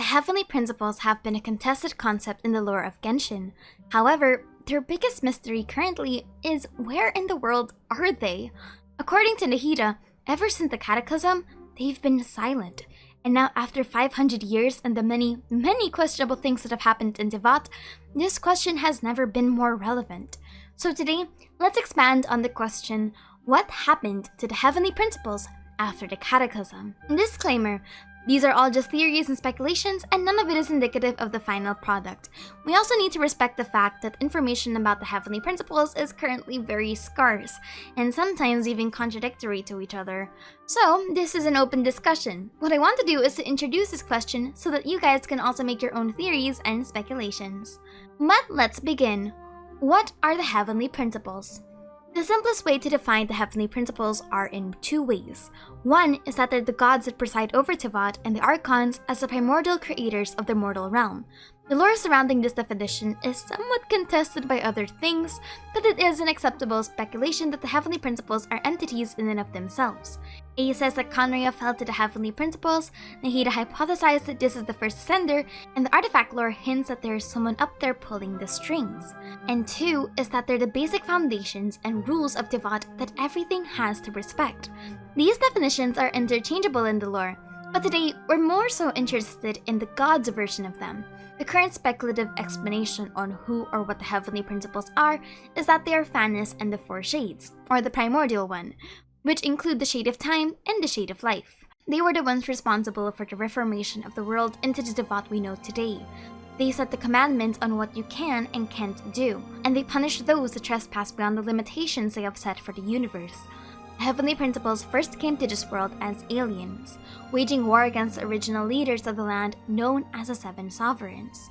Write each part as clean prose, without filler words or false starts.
heavenly principles have been a contested concept in the lore of Genshin. However, their biggest mystery currently is where in the world are they? According to Nahida, ever since the Cataclysm, they've been silent. And now after 500 years and the many questionable things that have happened in Teyvat, this question has never been more relevant. So today, let's expand on the question, what happened to the heavenly principles after the Cataclysm? Disclaimer, these are all just theories and speculations, and none of it is indicative of the final product. We also need to respect the fact that information about the heavenly principles is currently very scarce, and sometimes even contradictory to each other. So, this is an open discussion. What I want to do is to introduce this question so that you guys can also make your own theories and speculations. But let's begin. What are the heavenly principles? The simplest way to define the heavenly principles are in two ways. One is that they're the gods that preside over Teyvat and the archons as the primordial creators of the mortal realm. The lore surrounding this definition is somewhat contested by other things, but it is an acceptable speculation that the heavenly principles are entities in and of themselves. A says that Khaenri'ah fell to the heavenly principles, Nahida hypothesized that this is the first sender, and the artifact lore hints that there is someone up there pulling the strings. And two is that they're the basic foundations and rules of Teyvat that everything has to respect. These definitions are interchangeable in the lore, but today we're more so interested in the gods version of them. The current speculative explanation on who or what the heavenly principles are is that they are Fanes and the Four Shades, or the primordial one, which include the Shade of Time and the Shade of Life. They were the ones responsible for the reformation of the world into the Teyvat we know today. They set the commandments on what you can and can't do, and they punish those that trespass beyond the limitations they have set for the universe. The heavenly principles first came to this world as aliens, waging war against the original leaders of the land known as the Seven Sovereigns.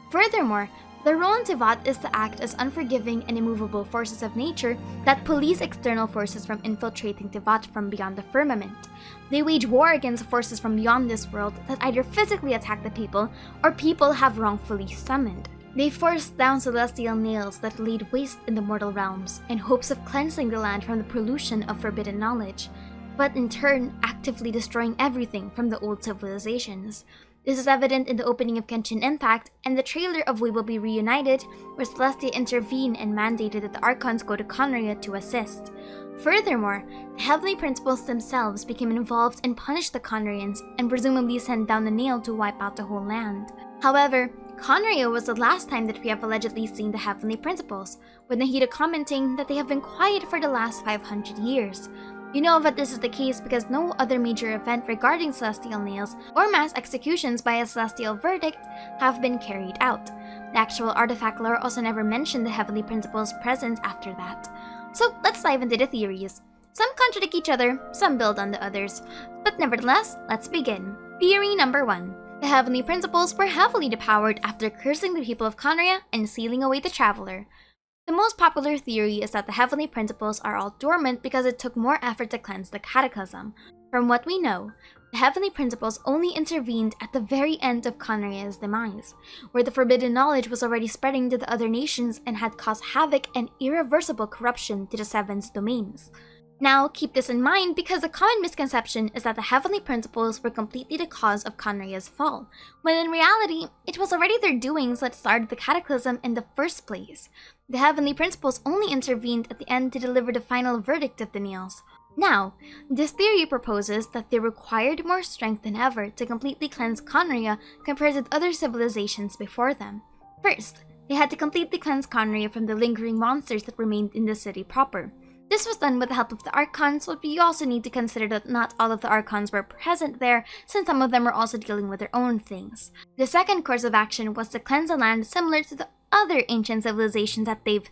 Furthermore, their role in Teyvat is to act as unforgiving and immovable forces of nature that police external forces from infiltrating Teyvat from beyond the firmament. They wage war against forces from beyond this world that either physically attack the people or people have wrongfully summoned. They force down celestial nails that laid waste in the mortal realms in hopes of cleansing the land from the pollution of forbidden knowledge, but in turn actively destroying everything from the old civilizations. This is evident in the opening of Genshin Impact and the trailer of We Will Be Reunited, where Celestia intervened and mandated that the Archons go to Khaenri'ah to assist. Furthermore, the heavenly principles themselves became involved and punished the Khaenri'ahns and presumably sent down the nail to wipe out the whole land. However, Khaenri'ah was the last time that we have allegedly seen the heavenly principles, with Nahida commenting that they have been quiet for the last 500 years. You know that this is the case because no other major event regarding celestial nails or mass executions by a celestial verdict have been carried out. The actual artifact lore also never mentioned the heavenly principles' presence after that. So let's dive into the theories. Some contradict each other, some build on the others, but nevertheless, let's begin. Theory number 1. The heavenly principles were heavily depowered after cursing the people of Khaenri'ah and sealing away the traveler. The most popular theory is that the heavenly principles are all dormant because it took more effort to cleanse the Cataclysm. From what we know, the heavenly principles only intervened at the very end of Khaenri'ah's demise, where the forbidden knowledge was already spreading to the other nations and had caused havoc and irreversible corruption to the Seven's domains. Now, keep this in mind because a common misconception is that the heavenly principles were completely the cause of Khaenri'ah's fall, when in reality, it was already their doings that started the Cataclysm in the first place. The heavenly principles only intervened at the end to deliver the final verdict of the nails. Now, this theory proposes that they required more strength than ever to completely cleanse Khaenri'ah compared with other civilizations before them. First, they had to completely cleanse Khaenri'ah from the lingering monsters that remained in the city proper. This was done with the help of the Archons, but we also need to consider that not all of the Archons were present there, since some of them were also dealing with their own things. The second course of action was to cleanse the land similar to the other ancient civilizations that they've,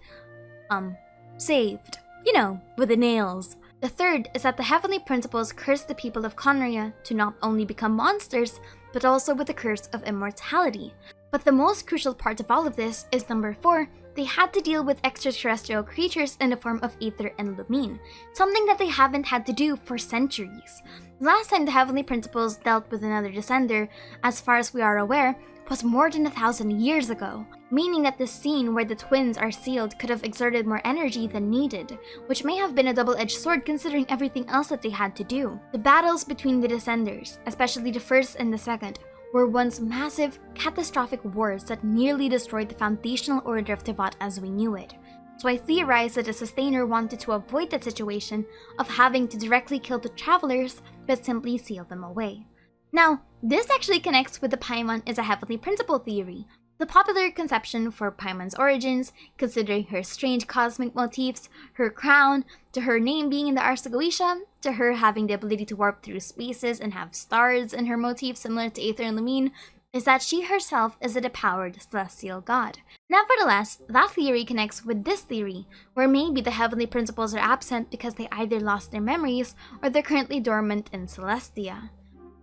saved. You know, with the nails. The third is that the heavenly principles cursed the people of Khaenri'ah to not only become monsters, but also with the curse of immortality. But the most crucial part of all of this is number 4, they had to deal with extraterrestrial creatures in the form of Aether and Lumine, something that they haven't had to do for centuries. The last time the heavenly principles dealt with another descender, as far as we are aware, was more than 1,000 years ago, meaning that the scene where the twins are sealed could have exerted more energy than needed, which may have been a double-edged sword considering everything else that they had to do. The battles between the descenders, especially the first and the second, were once massive, catastrophic wars that nearly destroyed the foundational order of Tevat as we knew it. So I theorized that the Sustainer wanted to avoid that situation of having to directly kill the travelers, but simply seal them away. Now, this actually connects with the Paimon is a heavenly principle theory, the popular conception for Paimon's origins, considering her strange cosmic motifs, her crown, to her name being in the Ars Goetia, to her having the ability to warp through spaces and have stars in her motif similar to Aether and Lumine, is that she herself is a depowered celestial god. Nevertheless, that theory connects with this theory, where maybe the heavenly principles are absent because they either lost their memories or they're currently dormant in Celestia.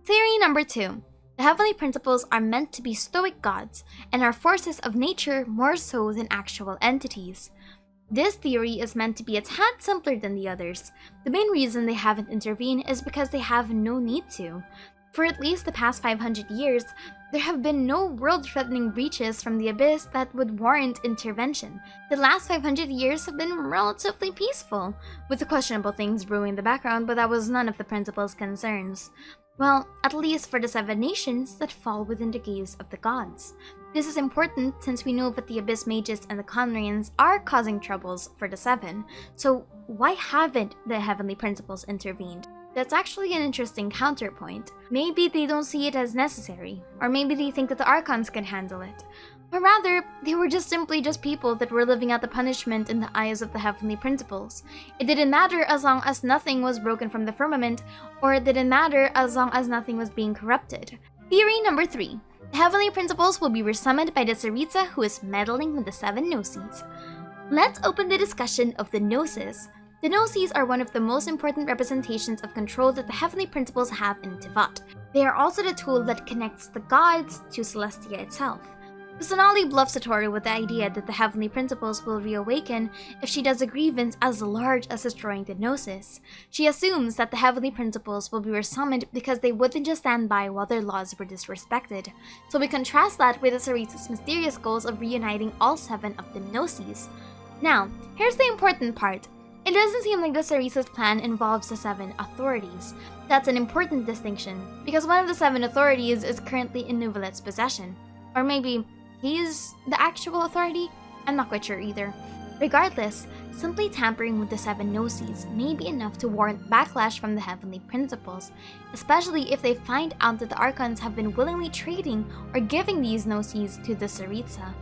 Theory number 2. The heavenly principles are meant to be Stoic gods and are forces of nature more so than actual entities. This theory is meant to be a tad simpler than the others. The main reason they haven't intervened is because they have no need to. For at least the past 500 years, there have been no world-threatening breaches from the Abyss that would warrant intervention. The last 500 years have been relatively peaceful, with the questionable things brewing in the background, but that was none of the principal's concerns. Well, at least for the 7 nations that fall within the gaze of the gods. This is important since we know that the Abyss Mages and the Conrians are causing troubles for the 7, so why haven't the heavenly principles intervened? That's actually an interesting counterpoint. Maybe they don't see it as necessary, or maybe they think that the Archons can handle it. Or rather, they were simply just people that were living out the punishment in the eyes of the heavenly principles. It didn't matter as long as nothing was broken from the firmament, or it didn't matter as long as nothing was being corrupted. Theory number 3. The heavenly principles will be resummoned by the Tsaritsa who is meddling with the 7 Gnosis. Let's open the discussion of the Gnosis. The Gnosis are one of the most important representations of control that the heavenly principles have in Tevat. They are also the tool that connects the gods to Celestia itself. The Sonali bluffs Satori with the idea that the heavenly principles will reawaken if she does a grievance as large as destroying the Gnosis. She assumes that the heavenly principles will be resummoned because they wouldn't just stand by while their laws were disrespected. So we contrast that with the Tsaritsa's mysterious goals of reuniting all 7 of the Gnosis. Now, here's the important part. It doesn't seem like the Tsaritsa's plan involves the 7 authorities. That's an important distinction, because one of the 7 authorities is currently in Neuvillotte's possession. Or maybe he's the actual authority? I'm not quite sure either. Regardless, simply tampering with the 7 Gnosis may be enough to warrant backlash from the heavenly principles, especially if they find out that the Archons have been willingly trading or giving these Gnosis to the Tsaritsa.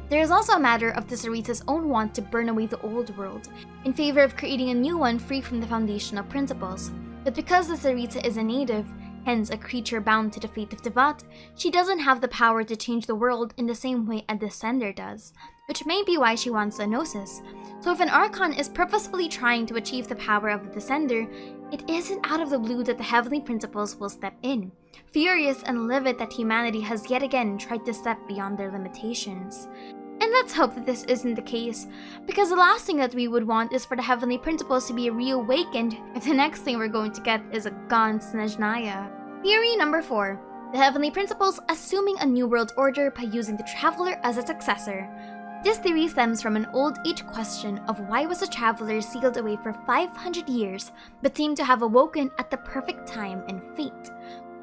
There is also a matter of the Tsaritsa's own want to burn away the old world, in favor of creating a new one free from the foundational principles. But because the Tsaritsa is a native, hence a creature bound to the fate of Tevat, she doesn't have the power to change the world in the same way a Descender does, which may be why she wants a Gnosis. So if an Archon is purposefully trying to achieve the power of a Descender, it isn't out of the blue that the heavenly principles will step in, furious and livid that humanity has yet again tried to step beyond their limitations. And let's hope that this isn't the case, because the last thing that we would want is for the heavenly principles to be reawakened if the next thing we're going to get is a gone Snezhnaya. Theory number 4. The heavenly principles assuming a new world order by using the Traveler as a successor. This theory stems from an old age question of why was the Traveler sealed away for 500 years but seemed to have awoken at the perfect time and fate.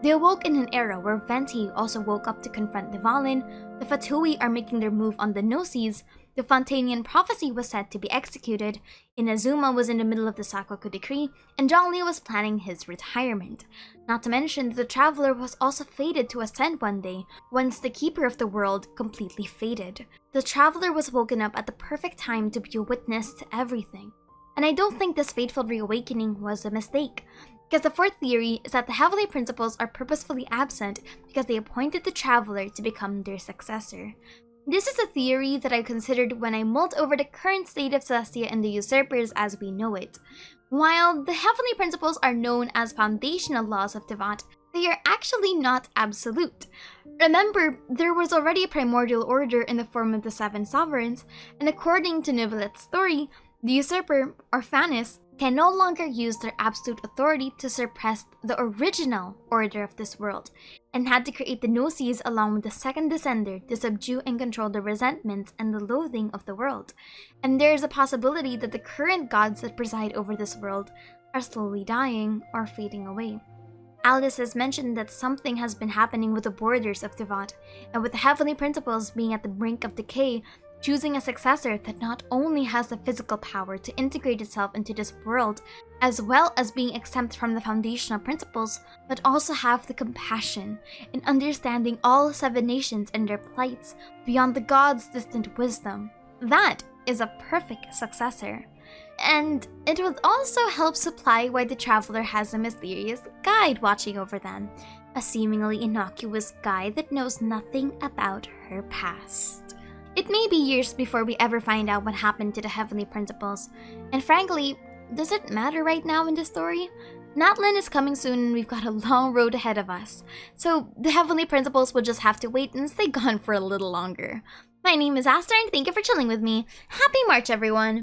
They awoke in an era where Venti also woke up to confront Nevalin, the Fatui are making their move on the Gnosis, the Fontanian prophecy was said to be executed, Inazuma was in the middle of the Sakoku decree, and Zhongli was planning his retirement. Not to mention that the Traveler was also fated to ascend one day, once the Keeper of the World completely faded. The Traveler was woken up at the perfect time to be a witness to everything. And I don't think this fateful reawakening was a mistake. Because the 4th theory is that the heavenly principles are purposefully absent because they appointed the Traveler to become their successor. This is a theory that I considered when I mulled over the current state of Celestia and the usurpers as we know it. While the heavenly principles are known as foundational laws of Tevat, they are actually not absolute. Remember, there was already a primordial order in the form of the 7 sovereigns, and according to Neuvillotte's story, the usurper, or Phanis, can no longer use their absolute authority to suppress the original order of this world, and had to create the Gnosis along with the 2nd Descender to subdue and control the resentments and the loathing of the world. And there is a possibility that the current gods that preside over this world are slowly dying or fading away. Alice has mentioned that something has been happening with the borders of Devat, and with the heavenly principles being at the brink of decay, choosing a successor that not only has the physical power to integrate itself into this world, as well as being exempt from the foundational principles, but also have the compassion in understanding all 7 nations and their plights beyond the gods' distant wisdom. That is a perfect successor. And it would also help supply why the traveler has a mysterious guide watching over them, a seemingly innocuous guide that knows nothing about her past. It may be years before we ever find out what happened to the heavenly principles, and frankly, does it matter right now in the story? Natlan is coming soon and we've got a long road ahead of us, so the heavenly principles will just have to wait and stay gone for a little longer. My name is Aster and thank you for chilling with me. Happy March, everyone!